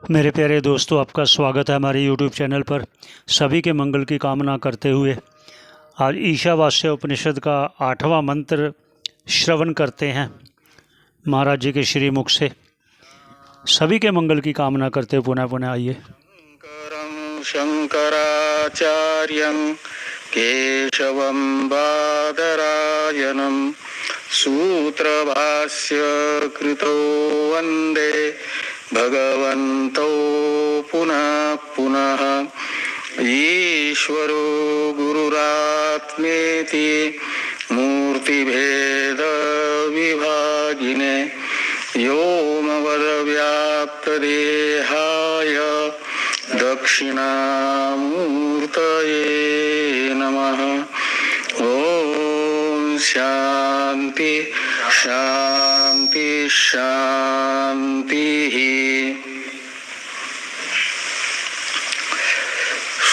मेरे प्यारे दोस्तों, आपका स्वागत है हमारे YouTube चैनल पर। सभी के मंगल की कामना करते हुए आज ईशावास्य उपनिषद का 8वां मंत्र श्रवण करते हैं महाराज जी के श्री मुख से। सभी के मंगल की कामना करते हुए पुनः पुनः आइए। शंकराचार्यं केशवं बादरायणं सूत्रभाष्य कृतो वन्दे भगवन्तौ पुनः पुनः। ईश्वरो गुरुरात्मेति मूर्तिभेद विभागिने व्योमवद्व्याप्तदेहाय दक्षिणामूर्तये नमः। ओम शांति शांति शांति।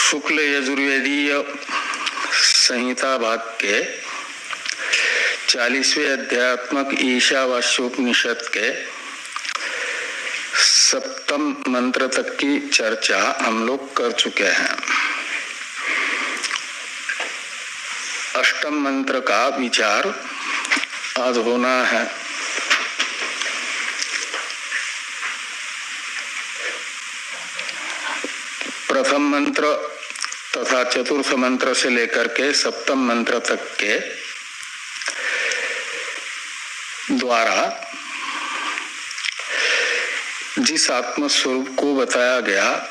शुक्ल यजुर्वेदीय संहिता भाग के 40वें अध्यात्मक ईशावास्योपनिषद के 7वें मंत्र तक की चर्चा हम लोग कर चुके हैं। 8वें मंत्र का विचार आज होना है। प्रथम मंत्र तथा चतुर्थ मंत्र से लेकर के 7वें मंत्र तक के द्वारा जिस आत्म स्वरूप को बताया गया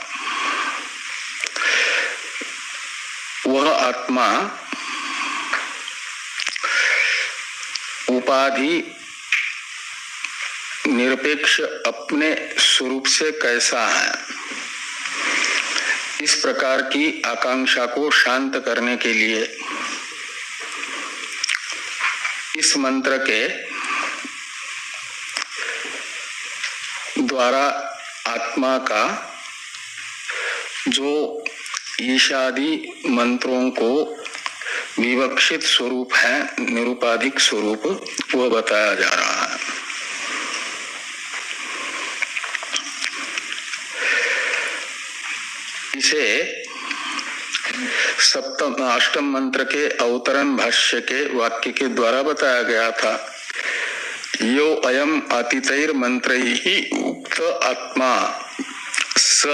वह आत्मा उपाधि निरपेक्ष अपने स्वरूप से कैसा है, इस प्रकार की आकांक्षा को शांत करने के लिए इस मंत्र के द्वारा आत्मा का जो ईशादि मंत्रों को विवक्षित स्वरूप है, निरुपाधिक स्वरूप, वह बताया जा रहा है। इसे 8वें मंत्र के अवतरण भाष्य के वाक्य के द्वारा बताया गया था। यो अयम अतितैर मंत्रैहि उक्त आत्मा स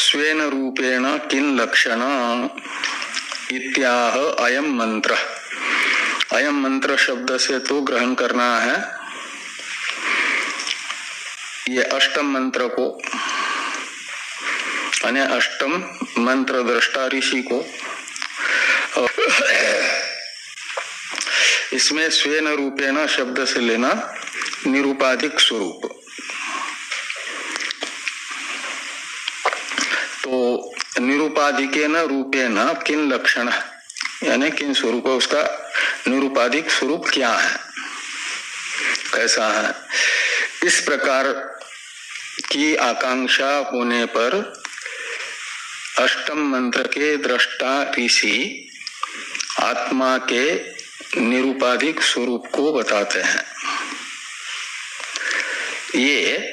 स्वेन रूपेण किं लक्षण इत्याह अयम मंत्र। अयम मंत्र शब्द से तो ग्रहण करना है ये 8वें मंत्र को, यानी 8वें मंत्र दृष्टा ऋषि को। इसमें स्वेन रूपेण शब्द से लेना निरुपाधिक स्वरूप। तो निरुपाधिकेन रूपेण किन लक्षण, यानी किन स्वरूप, उसका निरुपाधिक स्वरूप क्या है, कैसा है, इस प्रकार की आकांक्षा होने पर 8वें मंत्र के दृष्टा ऋषि आत्मा के निरुपाधिक स्वरूप को बताते हैं। ये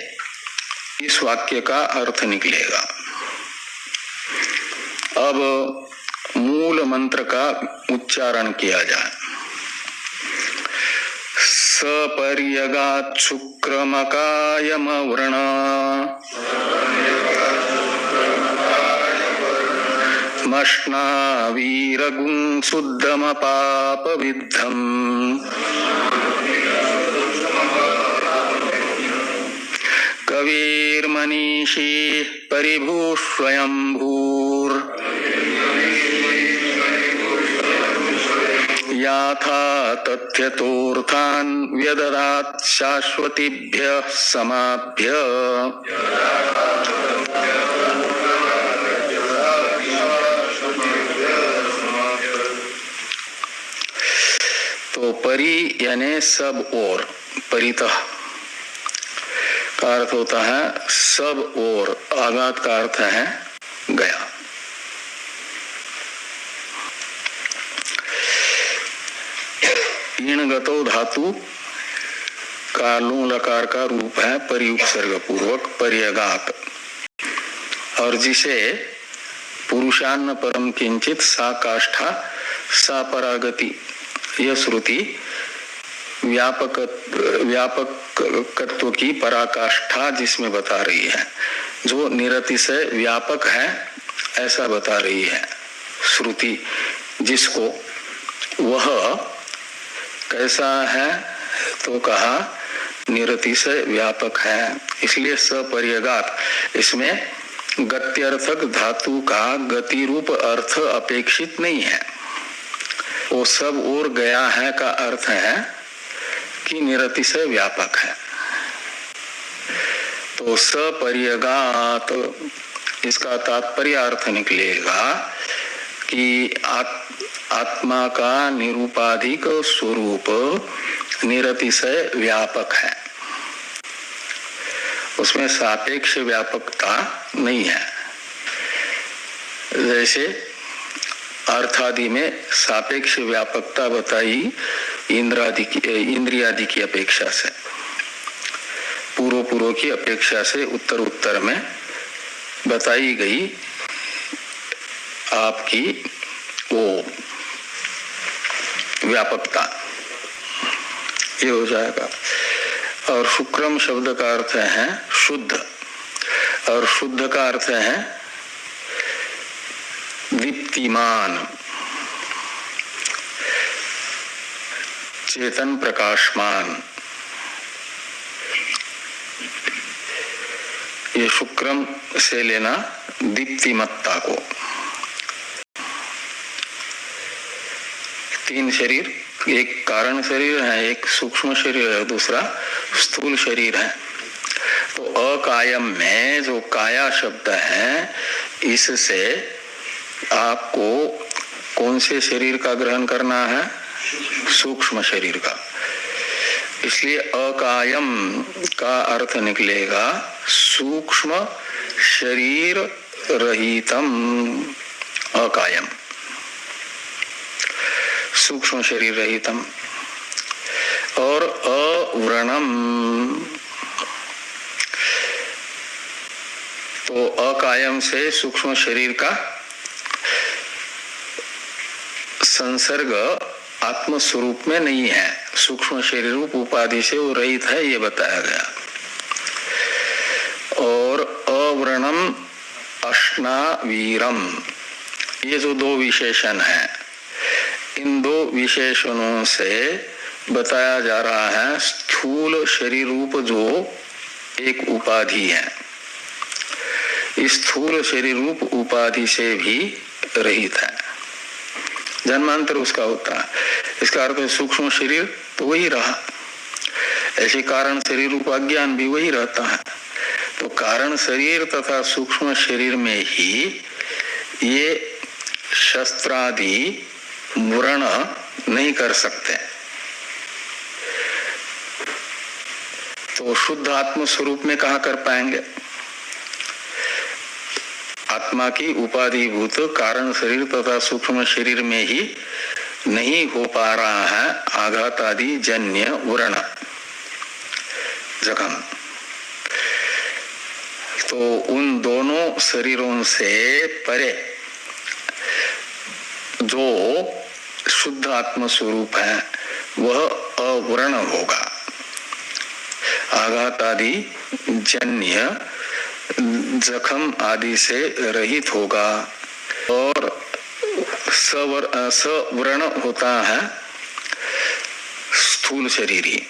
इस वाक्य का अर्थ निकलेगा। अब मूल मंत्र का उच्चारण किया जाए। सपर्यगात् शुक्रमकायम वर्ण मश्नावीरगुं शुद्धम पाप विद्धम कविर्मनीषी परिभूष्वयंभूर याथा तथ्यतोर्थान् व्यददात् शाश्वतीभ्यः समाभ्यः। तो परि यानी सब ओर, परितः का अर्थ होता है सब ओर, आगात का अर्थ है गया। ईण गतो धातु का लुंग लकार का रूप है परिउपसर्ग पूर्वक पर्यगात, और जिसे पुरुषान्न परम किंचित सा काष्ठा सा परागति, यह श्रुति व्यापकत्व की पराकाष्ठा जिसमें बता रही है, जो निरतिशय व्यापक है ऐसा बता रही है श्रुति, जिसको वह कैसा है तो कहा निरतिशय व्यापक है। इसलिए सपर्यगात, इसमें गत्यर्थक धातु का गति रूप अर्थ अपेक्षित नहीं है, वो सब और गया है का अर्थ है कि निरतिशय व्यापक है। तो सपर्यगात इसका तात्पर्य अर्थ निकलेगा कि आत्मा का निरूपाधिक स्वरूप निरतिशय व्यापक है, उसमें सापेक्ष व्यापकता नहीं है। जैसे अर्थादि में सापेक्ष व्यापकता बताई इंद्रियादि की अपेक्षा से, पूर्व की अपेक्षा से उत्तर में बताई गई आपकी वो व्यापकता, ये हो जाएगा। और शुक्रम शब्द का अर्थ है शुद्ध, और शुद्ध का अर्थ है दीप्तिमान, चेतन प्रकाशमान। ये शुक्रम से लेना दीप्तिमत्ता को। तीन शरीर, एक कारण शरीर है, एक सूक्ष्म शरीर है, दूसरा स्थूल शरीर है। तो अकायम में जो काया शब्द है, इससे आपको कौन से शरीर का ग्रहण करना है? सूक्ष्म शरीर का। इसलिए अकायम का अर्थ निकलेगा सूक्ष्म शरीर रहितम, अकायम सूक्ष्म शरीर रहितम। और अव्रणम, तो अकायम से सूक्ष्म शरीर का संसर्ग आत्म स्वरूप में नहीं है, सूक्ष्म शरीर रूप उपाधि से वो रहित है, ये बताया गया। और अव्रणम अश्नावीरम, ये जो दो विशेषण है, इन दो विशेषणों से बताया जा रहा है स्थूल शरीर रूप जो एक उपाधि है, इस स्थूल शरीर रूप उपाधि से भी रहित है, जन्मांतर उसका होता है। इसका अर्थ है सूक्ष्म शरीर तो वही रहा, ऐसे कारण शरीर रूप अज्ञान भी वही रहता है। तो कारण शरीर तथा सूक्ष्म शरीर में ही ये शस्त्रादि मुरण नहीं कर सकते। तो शुद्ध आत्म स्वरूप में कहाँ कर पाएंगे? आत्मा की उपाधिभूत कारण शरीर तथा सूक्ष्म शरीर में ही नहीं हो पा रहा है आघात आदि जन्य व्रण जखम। तो उन दोनों शरीरों से परे जो शुद्ध आत्म स्वरूप है वह अव्रण होगा, आघात आदि जन्य जखम आदि से रहित होगा। और सवर्ण होता है स्थूल शरीर ही,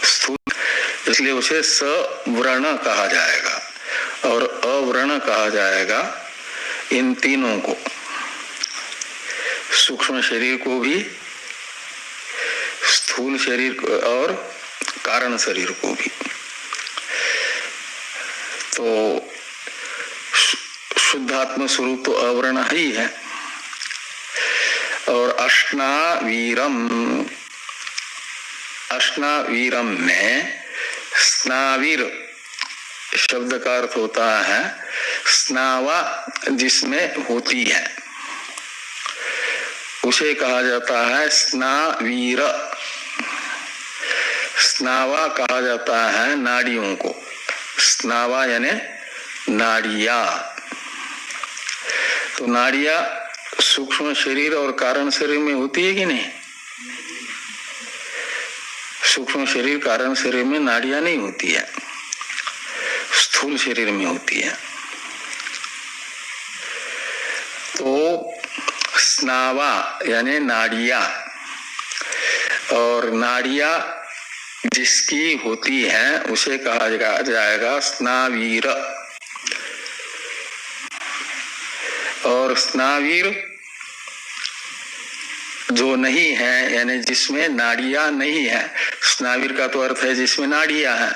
स्थूल, इसलिए उसे सवर्ण कहा जाएगा और अव्रण कहा जाएगा इन तीनों को, सूक्ष्म शरीर को भी, स्थूल शरीर को और कारण शरीर को भी। तो शुद्धात्म स्वरूप तो अव्रण ही है। और अश्नावीरम, अश्नावीरम में स्नावीर शब्द का अर्थ होता है स्नावा जिसमें होती है, उसे कहा जाता है स्नावीर। स्नावा कहा जाता है नाड़ियों को। स्नावा यानी नाड़िया। तो नाड़िया सूक्ष्म शरीर और कारण शरीर में होती है कि नहीं? सूक्ष्म शरीर कारण शरीर में नाड़ियां नहीं होती है, स्थूल शरीर में होती है। तो स्नावा यानी नाड़िया, और नाड़िया जिसकी होती है उसे कहा जाएगा स्नावीर। और स्नावीर जो नहीं है यानी जिसमें नाड़ियां नहीं है, स्नावीर का तो अर्थ है जिसमें नाड़ियां हैं।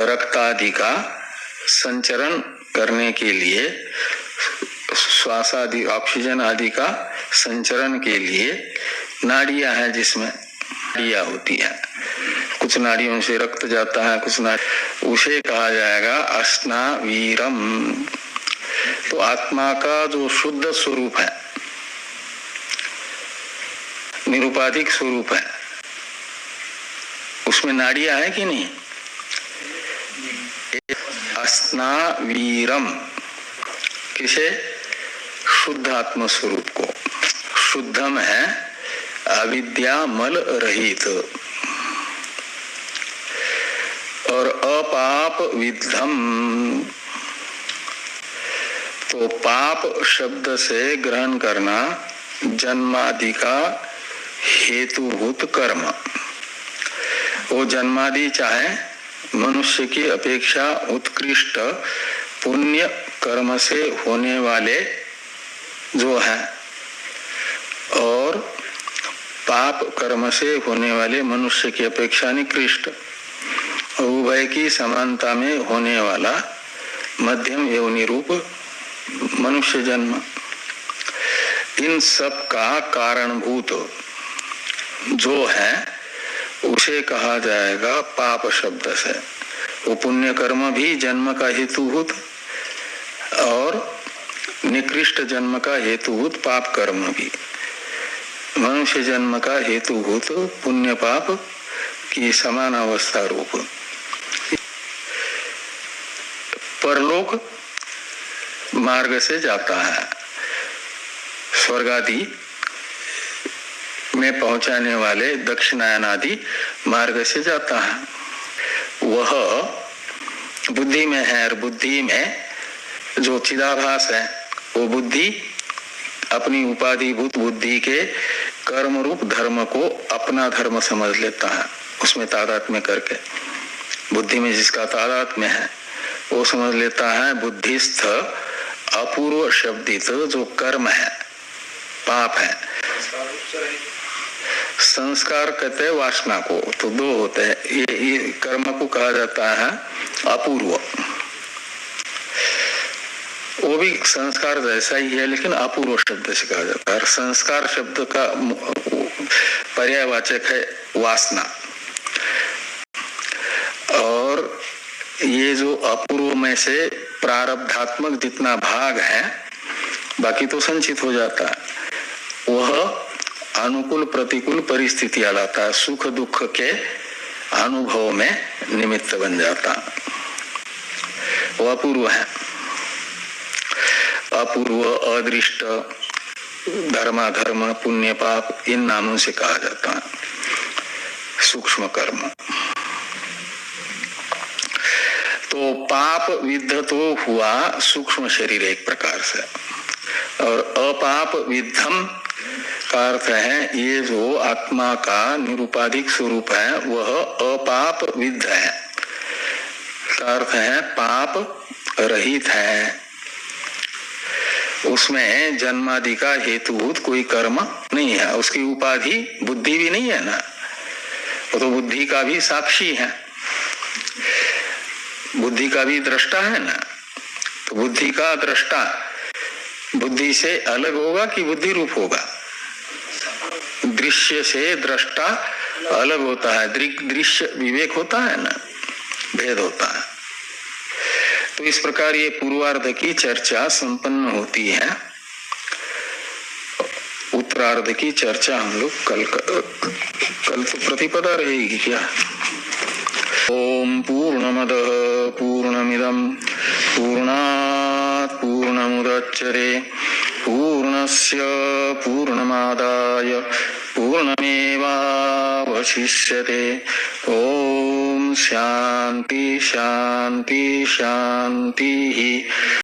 रक्त आदि का संचरण करने के लिए, श्वास आदि ऑक्सीजन आदि का संचरण के लिए नाड़ियां हैं, जिसमें नाड़ियां होती है। कुछ नाड़ियों से रक्त जाता है, कुछ उसे कहा जाएगा अस्नावीरम। तो आत्मा का जो शुद्ध स्वरूप है, निरुपाधिक स्वरूप है, उसमें नाड़ियां है कि नहीं? अस्नावीरम किसे? शुद्ध आत्म स्वरूप को। शुद्धम है अविद्या मल रहित। और अपाप विद्धम, तो पाप शब्द से ग्रहण करना जन्मादि का हेतुभूत कर्म। वो जन्मादि चाहे मनुष्य की अपेक्षा उत्कृष्ट पुण्य कर्म से होने वाले जो है, और पाप कर्म से होने वाले मनुष्य की अपेक्षा निकृष्ट, उभय की समानता में होने वाला मध्यम योनि रूप मनुष्य जन्म, इन सब का कारणभूत जो है उसे कहा जाएगा पाप शब्द से। वो पुण्य कर्म भी जन्म का हेतुभूत और निकृष्ट जन्म का हेतुभूत पाप कर्म भी। मनुष्य जन्म का हेतुभूत पुण्य पाप की समान अवस्था रूप। परलोक मार्ग से जाता है, स्वर्ग आदि में पहुंचाने वाले दक्षिणायन आदि मार्ग से जाता है। वह बुद्धि में है, और बुद्धि में जो चिदाभास है वो बुद्धि अपनी उपाधिभूत बुद्धि के कर्म रूप धर्म को अपना धर्म समझ लेता है, उसमें तादात्म्य करके। बुद्धि में जिसका तादात्म्य है वो समझ लेता है बुद्धिस्थ अपूर्व शब्दित जो कर्म है, पाप है। संस्कार कहते हैं वासना को, तो दो होते हैं। ये कर्म को कहा जाता है अपूर्व। वो भी संस्कार जैसा ही है, लेकिन अपूर्व शब्द से कहा जाता है। संस्कार शब्द का पर्यायवाचक है वासना। और ये जो अपूर्व में से प्रारब्धात्मक जितना भाग है, बाकी तो संचित हो जाता है, वह अनुकूल प्रतिकूल परिस्थितियां लाता है, सुख दुख के अनुभव में निमित्त बन जाता। वह अपूर्व है। अपूर्व, अदृष्ट, धर्माधर्म, पुण्य पाप, इन नामों से कहा जाता है सूक्ष्म कर्म। तो पाप विद्ध तो हुआ सूक्ष्म शरीर एक प्रकार से, और अपाप विद्धम का अर्थ है ये जो आत्मा का निरुपाधिक स्वरूप है वह अपाप विद्ध है। का अर्थ है पाप रहित है, उसमें जन्मादि का हेतुभूत कोई कर्म नहीं है, उसकी उपाधि बुद्धि भी नहीं है ना, वो तो बुद्धि का भी साक्षी है, बुद्धि का भी दृष्टा है ना। तो बुद्धि का दृष्टा बुद्धि से अलग होगा कि बुद्धि रूप होगा? दृश्य से दृष्टा अलग होता है, दृश्य विवेक होता है ना, भेद होता है। तो इस प्रकार ये पूर्वार्ध की चर्चा संपन्न होती है। उत्तर प्रार्ध की चर्चा हम लोग कल तो प्रतिपदा रहेगी क्या। ओम पूर्णमदः पूर्णमिदं पूर्णात् पूर्णमुदच्यते पूर्णस्य पूर्णमादाय पूर्णमेवावशिष्यते। ओम शांति शांति शांति।